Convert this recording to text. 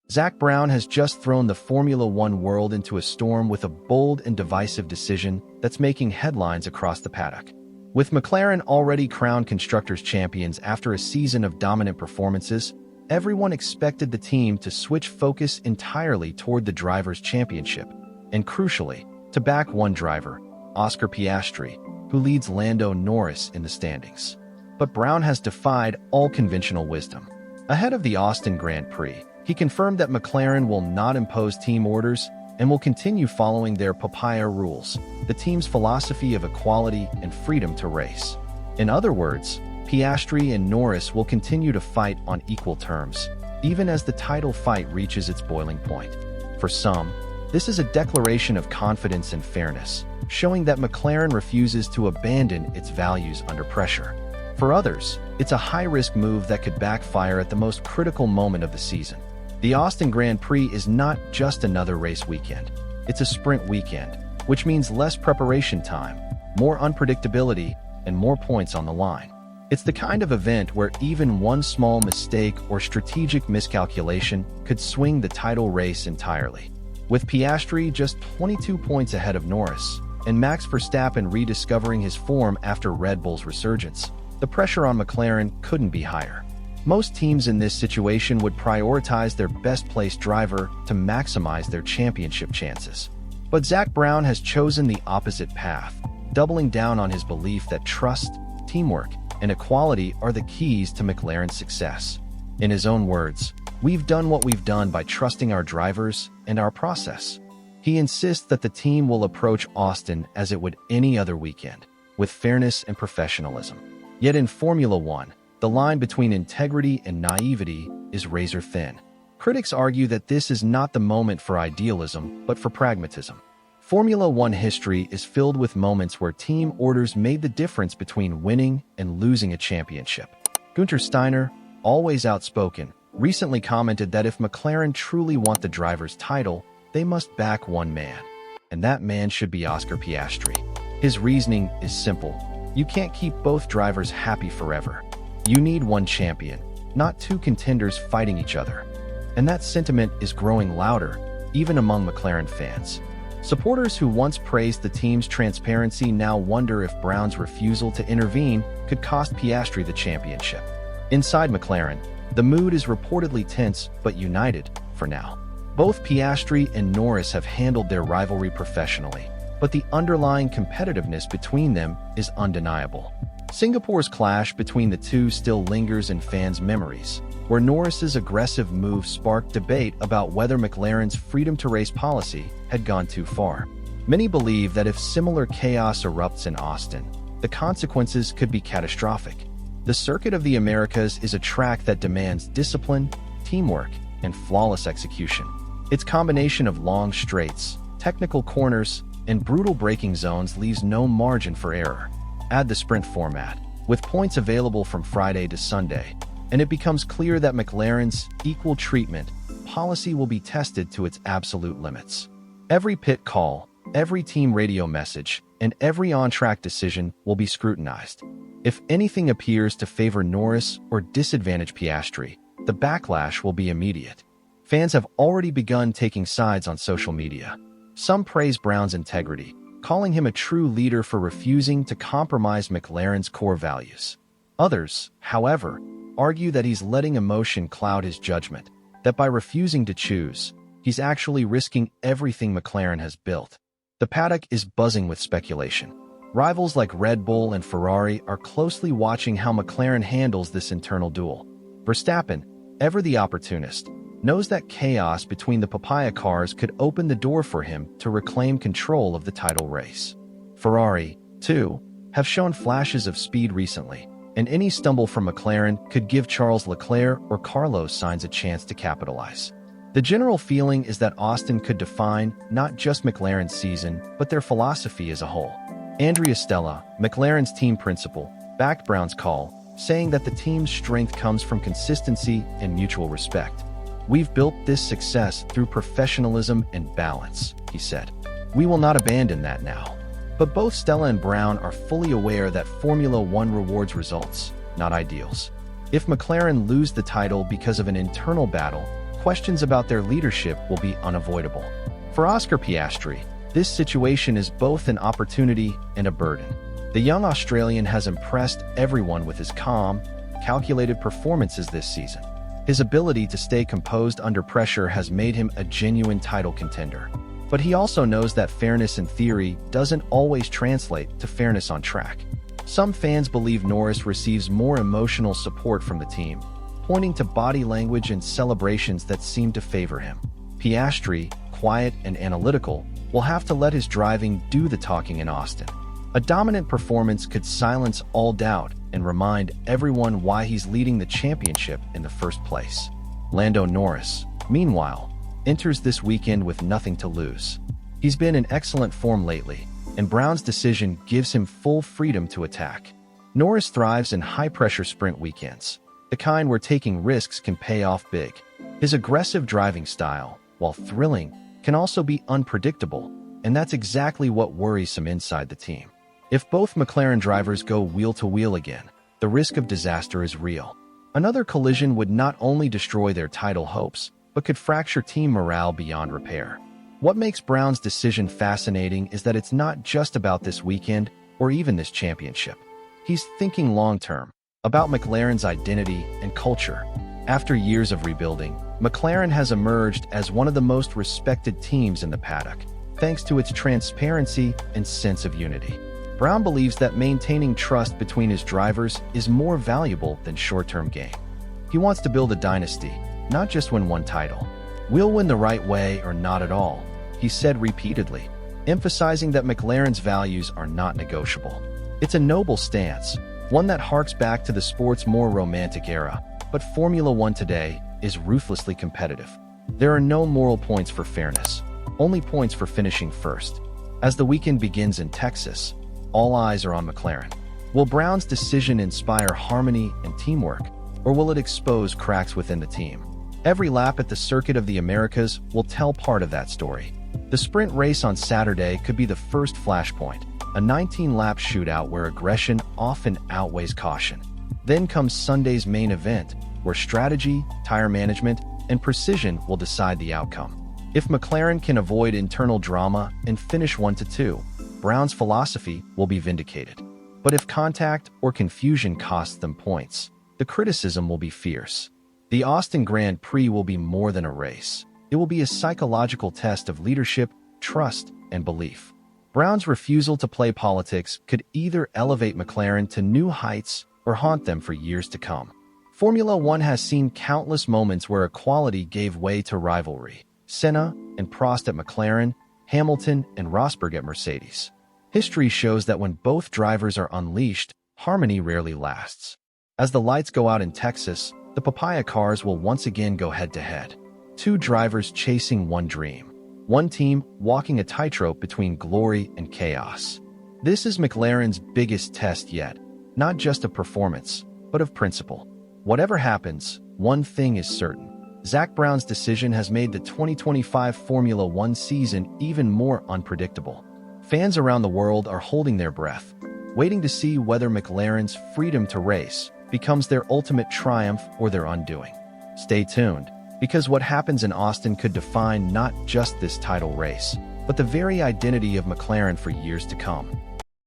Zac Brown has just thrown the Formula One world into a storm with a bold and divisive decision that's making headlines across the paddock. With McLaren already crowned Constructors champions after a season of dominant performances, everyone expected the team to switch focus entirely toward the Drivers' Championship, and crucially, to back one driver, Oscar Piastri, who leads Lando Norris in the standings. But Brown has defied all conventional wisdom. Ahead of the Austin Grand Prix, he confirmed that McLaren will not impose team orders and will continue following their papaya rules, the team's philosophy of equality and freedom to race. In other words, Piastri and Norris will continue to fight on equal terms, even as the title fight reaches its boiling point. For some, this is a declaration of confidence and fairness, showing that McLaren refuses to abandon its values under pressure. For others, it's a high-risk move that could backfire at the most critical moment of the season. The Austin Grand Prix is not just another race weekend. It's a sprint weekend, which means less preparation time, more unpredictability, and more points on the line. It's the kind of event where even one small mistake or strategic miscalculation could swing the title race entirely. With Piastri just 22 points ahead of Norris, and Max Verstappen rediscovering his form after Red Bull's resurgence, the pressure on McLaren couldn't be higher. Most teams in this situation would prioritize their best-placed driver to maximize their championship chances. But Zac Brown has chosen the opposite path, doubling down on his belief that trust, teamwork, and equality are the keys to McLaren's success. In his own words, "We've done what we've done by trusting our drivers and our process." He insists that the team will approach Austin as it would any other weekend, with fairness and professionalism. Yet in Formula One, the line between integrity and naivety is razor thin. Critics argue that this is not the moment for idealism, but for pragmatism. Formula One history is filled with moments where team orders made the difference between winning and losing a championship. Günther Steiner, always outspoken, recently commented that if McLaren truly want the driver's title, they must back one man, and that man should be Oscar Piastri. His reasoning is simple. You can't keep both drivers happy forever. You need one champion, not two contenders fighting each other. And that sentiment is growing louder, even among McLaren fans. Supporters who once praised the team's transparency now wonder if Brown's refusal to intervene could cost Piastri the championship. Inside McLaren, the mood is reportedly tense but united for now. Both Piastri and Norris have handled their rivalry professionally, but the underlying competitiveness between them is undeniable. Singapore's clash between the two still lingers in fans' memories, where Norris's aggressive move sparked debate about whether McLaren's freedom-to-race policy had gone too far. Many believe that if similar chaos erupts in Austin, the consequences could be catastrophic. The Circuit of the Americas is a track that demands discipline, teamwork, and flawless execution. Its combination of long straights, technical corners, and brutal braking zones leaves no margin for error. Add the sprint format, with points available from Friday to Sunday, and it becomes clear that McLaren's equal treatment policy will be tested to its absolute limits. Every pit call, every team radio message, and every on-track decision will be scrutinized. If anything appears to favor Norris or disadvantage Piastri, the backlash will be immediate. Fans have already begun taking sides on social media. Some praise Brown's integrity, calling him a true leader for refusing to compromise McLaren's core values. Others, however, argue that he's letting emotion cloud his judgment, that by refusing to choose, he's actually risking everything McLaren has built. The paddock is buzzing with speculation. Rivals like Red Bull and Ferrari are closely watching how McLaren handles this internal duel. Verstappen, ever the opportunist, knows that chaos between the papaya cars could open the door for him to reclaim control of the title race. Ferrari, too, have shown flashes of speed recently, and any stumble from McLaren could give Charles Leclerc or Carlos Sainz a chance to capitalize. The general feeling is that Austin could define not just McLaren's season, but their philosophy as a whole. Andrea Stella, McLaren's team principal, backed Brown's call, saying that the team's strength comes from consistency and mutual respect. "We've built this success through professionalism and balance," he said. "We will not abandon that now." But both Stella and Brown are fully aware that Formula One rewards results, not ideals. If McLaren lose the title because of an internal battle, questions about their leadership will be unavoidable. For Oscar Piastri, this situation is both an opportunity and a burden. The young Australian has impressed everyone with his calm, calculated performances this season. His ability to stay composed under pressure has made him a genuine title contender. But he also knows that fairness in theory doesn't always translate to fairness on track. Some fans believe Norris receives more emotional support from the team, pointing to body language and celebrations that seem to favor him. Piastri, quiet and analytical, will have to let his driving do the talking in Austin. A dominant performance could silence all doubt and remind everyone why he's leading the championship in the first place. Lando Norris, meanwhile, enters this weekend with nothing to lose. He's been in excellent form lately, and Brown's decision gives him full freedom to attack. Norris thrives in high-pressure sprint weekends, the kind where taking risks can pay off big. His aggressive driving style, while thrilling, can also be unpredictable, and that's exactly what worries him inside the team. If both McLaren drivers go wheel-to-wheel again, the risk of disaster is real. Another collision would not only destroy their title hopes, but could fracture team morale beyond repair. What makes Brown's decision fascinating is that it's not just about this weekend or even this championship. He's thinking long-term, about McLaren's identity and culture. After years of rebuilding, McLaren has emerged as one of the most respected teams in the paddock, thanks to its transparency and sense of unity. Brown believes that maintaining trust between his drivers is more valuable than short-term gain. He wants to build a dynasty, not just win one title. "We'll win the right way or not at all," he said repeatedly, emphasizing that McLaren's values are not negotiable. It's a noble stance, one that harks back to the sport's more romantic era, but Formula One today is ruthlessly competitive. There are no moral points for fairness, only points for finishing first. As the weekend begins in Texas, all eyes are on McLaren. Will Brown's decision inspire harmony and teamwork, or will it expose cracks within the team? Every lap at the Circuit of the Americas will tell part of that story. The sprint race on Saturday could be the first flashpoint, a 19-lap shootout where aggression often outweighs caution. Then comes Sunday's main event, where strategy, tire management, and precision will decide the outcome. If McLaren can avoid internal drama and finish 1-2, Brown's philosophy will be vindicated. But if contact or confusion costs them points, the criticism will be fierce. The Austin Grand Prix will be more than a race. It will be a psychological test of leadership, trust, and belief. Brown's refusal to play politics could either elevate McLaren to new heights or haunt them for years to come. Formula One has seen countless moments where equality gave way to rivalry. Senna and Prost at McLaren, Hamilton and Rosberg at Mercedes. History shows that when both drivers are unleashed, harmony rarely lasts. As the lights go out in Texas, the papaya cars will once again go head-to-head. Two drivers chasing one dream. One team walking a tightrope between glory and chaos. This is McLaren's biggest test yet, not just of performance, but of principle. Whatever happens, one thing is certain. Zac Brown's decision has made the 2025 Formula One season even more unpredictable. Fans around the world are holding their breath, waiting to see whether McLaren's freedom to race becomes their ultimate triumph or their undoing. Stay tuned, because what happens in Austin could define not just this title race, but the very identity of McLaren for years to come.